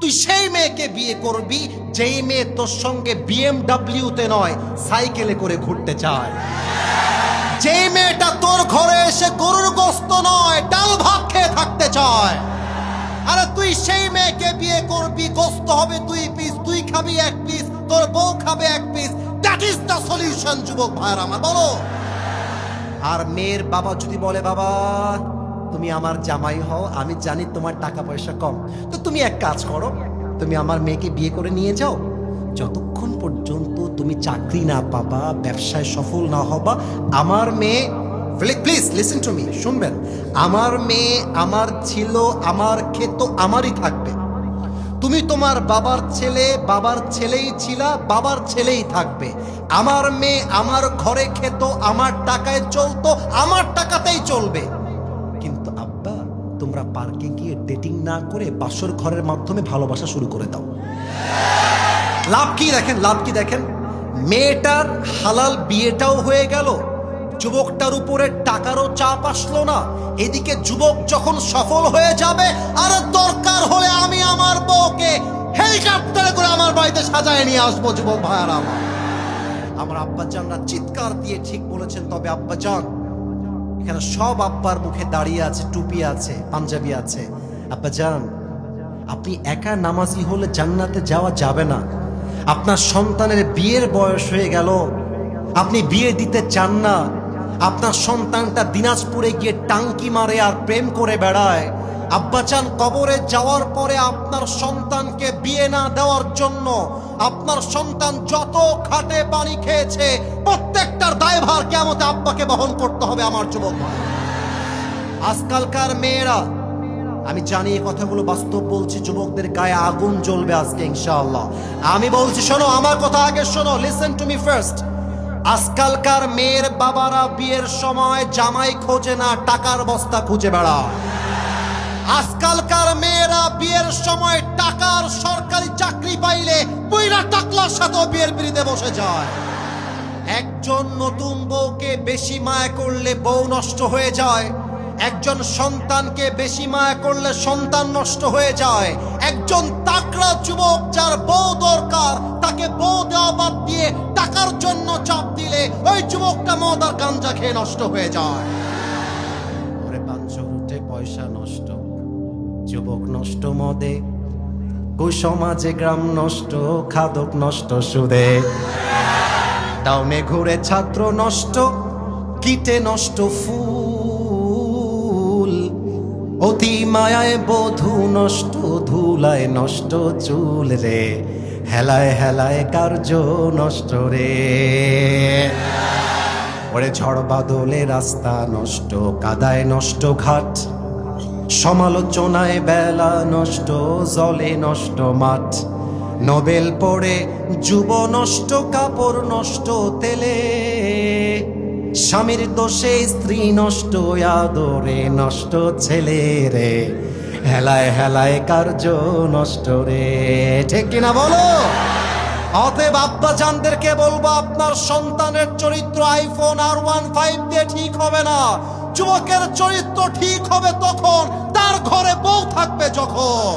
তুই সেই মেয়েকে বিয়ে করবি যেই মেয়ে তোর সঙ্গে বিএমডব্লিউতে নয় সাইকেলে করে ঘুরতে চায়, যেই মেয়েটা তোর ঘরে এসে গরুর গোস্ত নয় ডাল ভাত খেয়ে থাকতে চায়। আরে তুই সেই মেয়েকে বিয়ে করবি, গোস্ত হবে 2 পিস, তুই খাবি 1 পিস, তোর বউ খাবে 1 piece. That is the solution যুবক ভাইরা আমার, বলো। আর মেয়ের বাবা যদি বলে বাবা তুমি আমার জামাই হও, আমি জানি তোমার টাকা পয়সা কম, তো তুমি এক কাজ করো, তুমি আমার মেয়েকে বিয়ে করে নিয়ে যাও। যতক্ষণ পর্যন্ত তুমি চাকরি না পাবা, ব্যবসায় সফল না হবা, আমার মেয়ে, প্লিজ লিসেন টু মি, শুনবেন, আমার মেয়ে আমার ছিল, আমার খেত আমারই থাকবে। তুমি তোমার বাবার ছেলে, বাবার ছেলেই ছিলা, বাবার ছেলেই থাকবে। আমার মেয়ে আমার ঘরে খেত, আমার টাকায় চলতো, আমার টাকাতেই চলবে। কিন্তু আব্বা তোমরা পার্কে গিয়ে ডেটিং না করে বাসর ঘরের মাধ্যমে ভালোবাসা শুরু করে দাও। লাভ কি দেখেন, লাভ কি দেখেন, মেয়েটার হালাল বিয়েটাও হয়ে গেল, যুবকটার উপরে টাকারও চাপ আসলো না। এদিকে যুবক যখন সফল হয়ে যাবে, আর দরকার হলে আমি আমার বউকে হেলিকপ্টারে করে আমার বাড়িতে সাজায় নিয়ে আসবো। যুবক ভাইয়ারা আমার আব্বাজানরা চিৎকার দিয়ে ঠিক বলেছেন। তবে আব্বাজান, এখানে সব আব্বার মুখে দাঁড়িয়ে আছে, টুপি আছে, পাঞ্জাবি আছে। আব্বাজান, আপনি একা নামাজি হলে জান্নাতে যাওয়া যাবে না। আপনার সন্তানের বিয়ের বয়স হয়ে গেল, আপনি বিয়ে দিতে চান না। আপনার সন্তানটা দিনাজপুরে গিয়ে টাঙ্কি মারে আর প্রেম করে বেড়ায়। আব্বাজান, কবরে যাওয়ার পরে আপনার সন্তানকে বিয়ে না দেওয়ার জন্য আপনার সন্তান যত খাটে পানি খেয়েছে প্রত্যেকটার দায়ভার কিয়ামতে আব্বাকে বহন করতে হবে। আমার যুবক ভাই, আজকালকার মেয়েরা, আমি জানি এই কথাগুলো বাস্তব বলছি, যুবকদের গায়ে আগুন জ্বলবে আজকে ইনশাআল্লাহ। আমি বলছি শোনো, আমার কথা আগে শোনো, লিসেন টু মি ফার্স্ট। আজকালকার মেয়ের বাবারা বিয়ের সময় জামাই খোঁজে না, টাকার বস্তা খুঁজে বেড়ায়। আজকালকার মেয়েরা বিয়ের সময় টাকার সরকারি চাকরি পাইলে পুইরা টাকলার সাথে বিয়ের পিড়িতে বসে যায়। একজন নতুন বউকে বেশি মায়া করলে বউ নষ্ট হয়ে যায়, একজন সন্তানকে বেশি মায়া করলে সন্তান নষ্ট হয়ে যায়। একজন তাকড়া যুবক যার বউ দরকার, তাকে বউ দেওয়া বাদ দিয়ে টাকার জন্য চাপ দিলে ওই যুবকটা মদ আর গাঞ্জা খেয়ে নষ্ট হয়ে যায়। ওরে পাঁচশো উঠে পয়সা নষ্ট, যুবক নষ্ট মদে, কুসমাজে গ্রাম নষ্ট, খাদক নষ্ট সুদে, টাউনে ঘুরে ছাত্র নষ্ট, কিটে নষ্ট ফুল, অতি মায়ায় বধূ নষ্ট, ধুলায় নষ্ট চুল রে, হেলায় হেলায় কার্য নষ্ট রে। ওরে ঝড় বাদলে রাস্তা নষ্ট, কাদায় নষ্ট ঘাট, সমালোচনায় বেলা নষ্ট, জলে নষ্ট মাঠ, নোবেল পড়ে যুব নষ্ট, কাপড় নষ্ট তেলে, স্বামীর দোষে স্ত্রী নষ্ট, আদরে নষ্ট ছেলে রে, হেলায় হেলায় কার্য নষ্ট রে। ঠিক কিনা বলো? অতএব আব্বাজানদেরকে বলবো, আপনার সন্তানের চরিত্র আইফোন R15 দিয়ে ঠিক হবে না। যুবকের চরিত্র ঠিক হবে তখন তার ঘরে বউ থাকবে যখন।